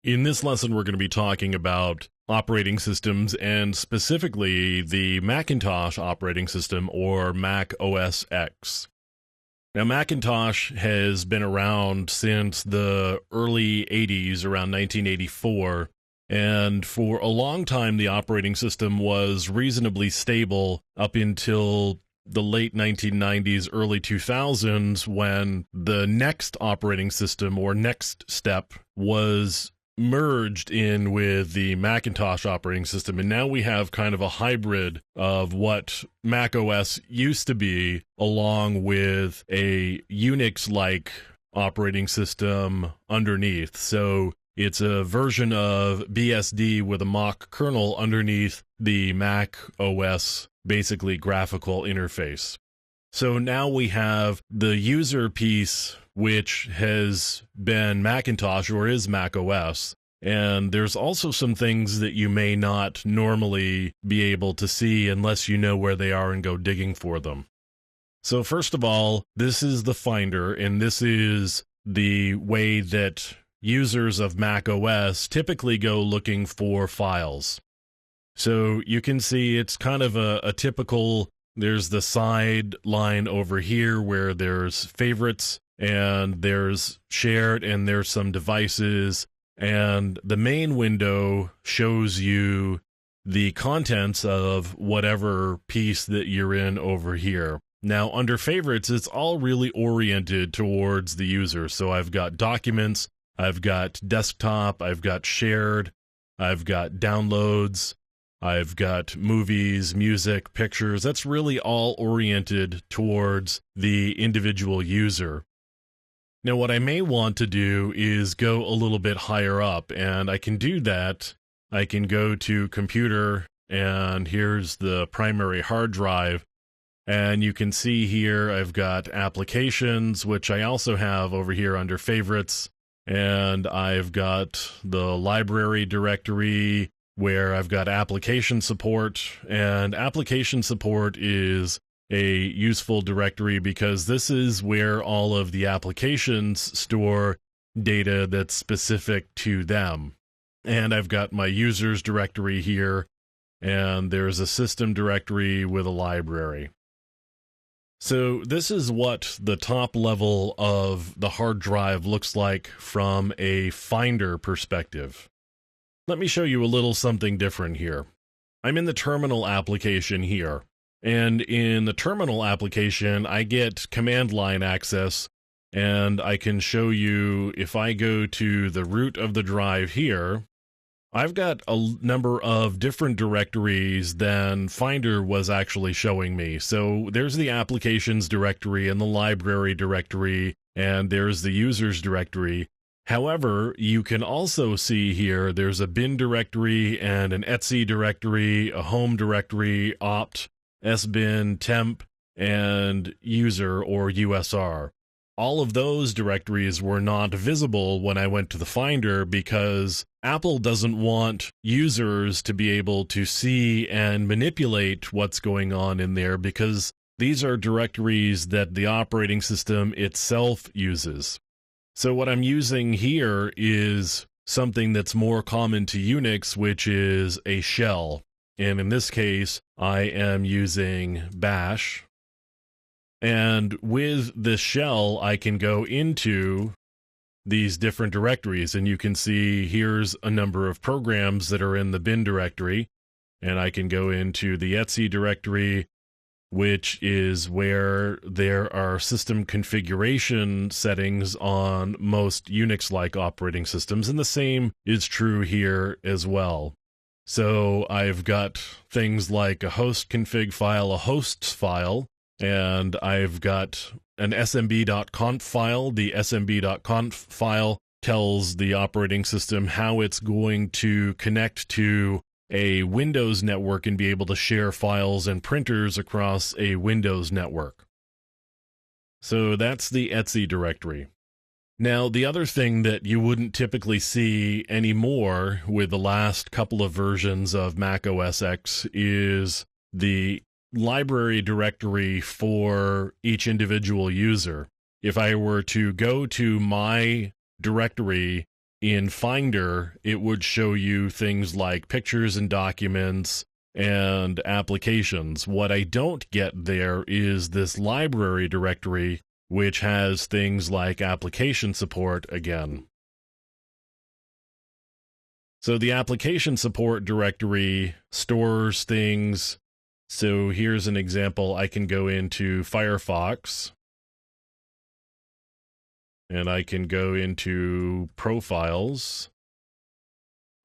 In this lesson, we're going to be talking about operating systems and specifically the Macintosh operating system, or Mac OS X. Now, Macintosh has been around since the early 80s, around 1984, and for a long time the operating system was reasonably stable up until the late 1990s, early 2000s, when the next operating system, or next step, was merged in with the Macintosh operating system, and now we have kind of a hybrid of what Mac OS used to be, along with a Unix-like operating system underneath. So it's a version of BSD with a mock kernel underneath the Mac OS, basically graphical interface. So now we have the user piece, which has been Macintosh, or is Mac OS. And there's also some things that you may not normally be able to see unless you know where they are and go digging for them. So first of all, this is the Finder, and this is the way that users of Mac OS typically go looking for files. So you can see it's kind of a typical, there's the side line over here where there's favorites, and there's shared, and there's some devices, and the main window shows you the contents of whatever piece that you're in over here. Now, under favorites, it's all really oriented towards the user. So I've got documents, I've got desktop, I've got shared, I've got downloads, I've got movies, music, pictures. That's really all oriented towards the individual user. Now, what I may want to do is go a little bit higher up, and I can do that. I can go to computer, and here's the primary hard drive. And you can see here I've got applications, which I also have over here under favorites. And I've got the library directory, where I've got application support, and application support is a useful directory because this is where all of the applications store data that's specific to them. And I've got my users directory here, and there's a system directory with a library. So this is what the top level of the hard drive looks like from a Finder perspective. Let me show you a little something different here. I'm in the terminal application here. And in the terminal application, I get command line access, and I can show you, if I go to the root of the drive here, I've got a number of different directories than Finder was actually showing me. So there's the applications directory and the library directory, and there's the users directory. However, you can also see here there's a bin directory and an etc directory, a home directory, opt, sbin, temp, and user, or USR. All of those directories were not visible when I went to the Finder because Apple doesn't want users to be able to see and manipulate what's going on in there, because these are directories that the operating system itself uses. So what I'm using here is something that's more common to Unix, which is a shell. And in this case, I am using bash. And with this shell, I can go into these different directories. And you can see here's a number of programs that are in the bin directory. And I can go into the etc directory, which is where there are system configuration settings on most Unix-like operating systems. And the same is true here as well. So I've got things like a host config file, a hosts file, and I've got an smb.conf file. The smb.conf file tells the operating system how it's going to connect to a Windows network and be able to share files and printers across a Windows network. So that's the etc directory. Now, the other thing that you wouldn't typically see anymore with the last couple of versions of Mac OS X is the library directory for each individual user. If I were to go to my directory in Finder, it would show you things like pictures and documents and applications. What I don't get there is this library directory, which has things like application support again. So the application support directory stores things. So here's an example. I can go into Firefox, and I can go into Profiles,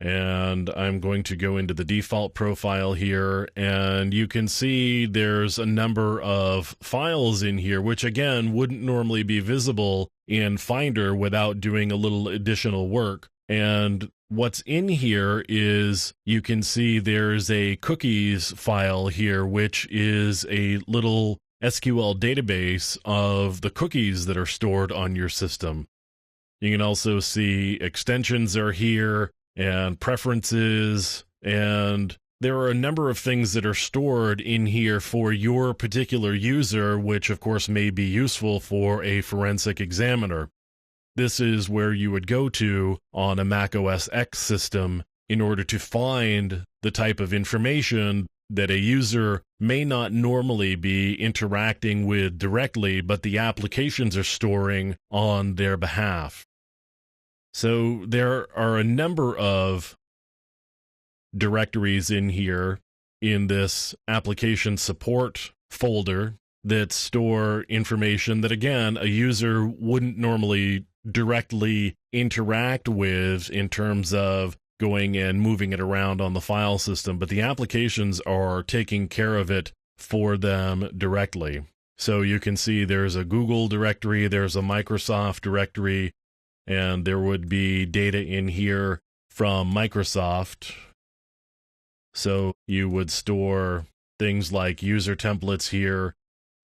and I'm going to go into the default profile here, and you can see there's a number of files in here, which again wouldn't normally be visible in Finder without doing a little additional work. And what's in here is you can see there's a cookies file here, which is a little SQL database of the cookies that are stored on your system. You can also see extensions are here and preferences, and there are a number of things that are stored in here for your particular user, which of course may be useful for a forensic examiner. This is where you would go to on a Mac OS X system in order to find the type of information that a user may not normally be interacting with directly, but the applications are storing on their behalf. So there are a number of directories in here in this application support folder that store information that, again, a user wouldn't normally directly interact with in terms of going and moving it around on the file system, but the applications are taking care of it for them directly. So you can see there's a Google directory, there's a Microsoft directory, and there would be data in here from Microsoft. So you would store things like user templates here.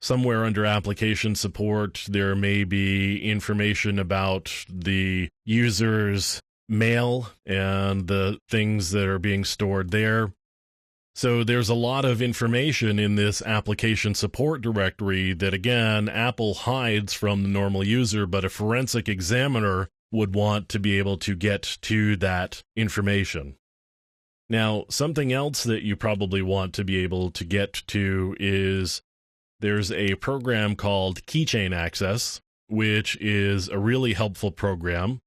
Somewhere under application support, there may be information about the user's mail and the things that are being stored there. So there's a lot of information in this application support directory that, again, Apple hides from the normal user, but a forensic examiner would want to be able to get to that information. Now, something else that you probably want to be able to get to is there's a program called Keychain Access, which is a really helpful program,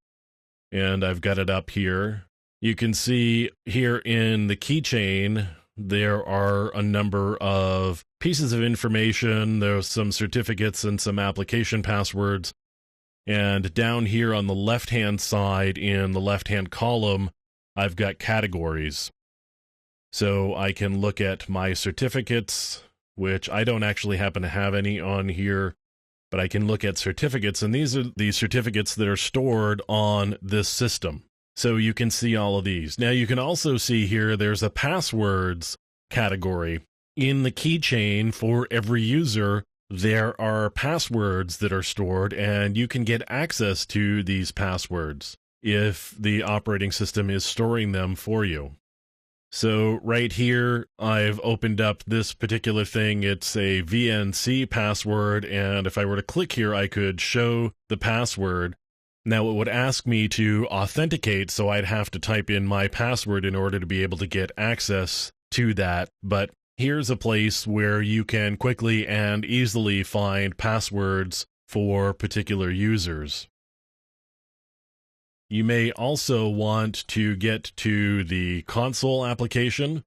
and I've got it up here. You can see here in the keychain, there are a number of pieces of information. There's some certificates and some application passwords. And down here on the left-hand side in the left-hand column, I've got categories. So I can look at my certificates, which I don't actually happen to have any on here, but I can look at certificates, and these are the certificates that are stored on this system. So you can see all of these. Now you can also see here there's a passwords category. In the keychain for every user, there are passwords that are stored, and you can get access to these passwords if the operating system is storing them for you. So right here, I've opened up this particular thing. It's a VNC password, and if I were to click here, I could show the password. Now it would ask me to authenticate, so I'd have to type in my password in order to be able to get access to that. But here's a place where you can quickly and easily find passwords for particular users. You may also want to get to the console application.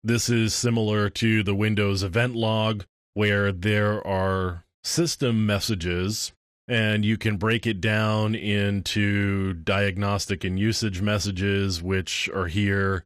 This is similar to the Windows event log, where there are system messages, and you can break it down into diagnostic and usage messages, which are here.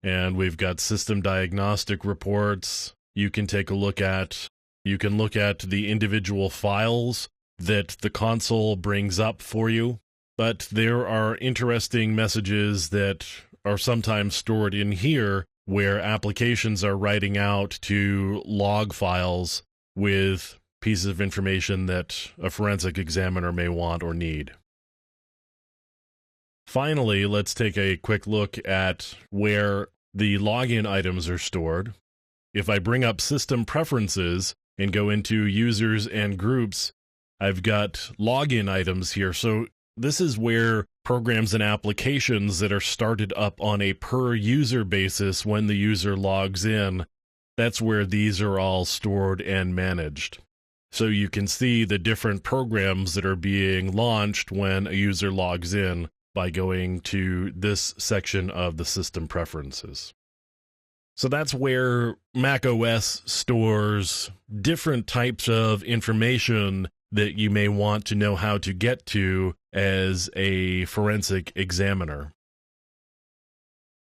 And we've got system diagnostic reports you can take a look at. You can look at the individual files that the console brings up for you. But there are interesting messages that are sometimes stored in here where applications are writing out to log files with pieces of information that a forensic examiner may want or need. Finally, let's take a quick look at where the login items are stored. If I bring up System Preferences and go into Users and Groups, I've got login items here. So this is where programs and applications that are started up on a per user basis when the user logs in, that's where these are all stored and managed. So you can see the different programs that are being launched when a user logs in by going to this section of the system preferences. So that's where macOS stores different types of information that you may want to know how to get to as a forensic examiner.